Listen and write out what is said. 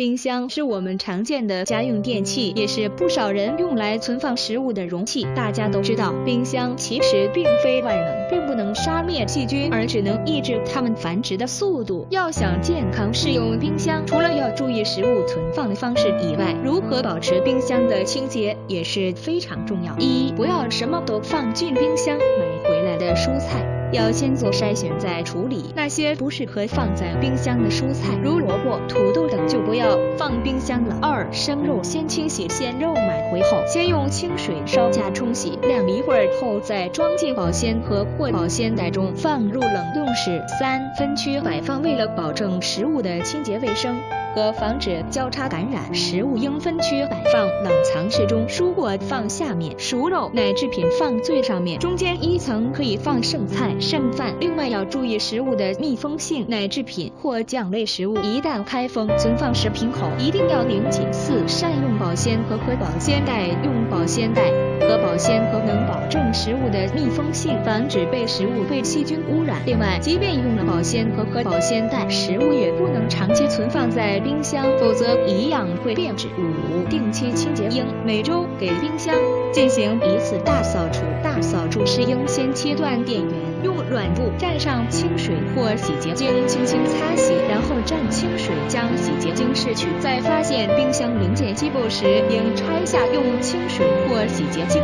冰箱是我们常见的家用电器，也是不少人用来存放食物的容器。大家都知道，冰箱其实并非万能，并不能杀灭细菌，而只能抑制它们繁殖的速度。要想健康使用冰箱，除了要注意食物存放的方式以外，如何保持冰箱的清洁也是非常重要。一，不要什么都放进冰箱。买回来的蔬菜要先做筛选再处理，那些不适合放在冰箱的蔬菜，如萝卜、土豆等就不要放冰箱了。二，生肉先清洗鲜肉，买回后先用清水稍加冲洗，晾一会儿后再装进保鲜盒或保鲜袋中，放入冷冻室。三，分区摆放，为了保证食物的清洁卫生和防止交叉感染，食物应分区摆放，冷藏室中蔬果放下面，熟肉奶制品放最上面，中间一层可以放剩菜剩饭。另外要注意食物的密封性，奶制品或酱类食物一旦开封，存放时瓶口一定要拧紧。四，善用保鲜盒和保鲜袋，用保鲜袋和保鲜盒能保证食物的密封性，防止被食物被细菌污染。另外，即便用了保鲜盒和保鲜袋，食物也不能长期存放在冰箱，否则一样会变质。五，定期清洁，应每周给冰箱进行一次大扫除。大扫除时应先切断电源，用软布蘸上清水或洗洁精轻轻擦洗，然后蘸清水将洗洁精拭去。在发现冰箱零件积布时，应拆下用清水或洗洁精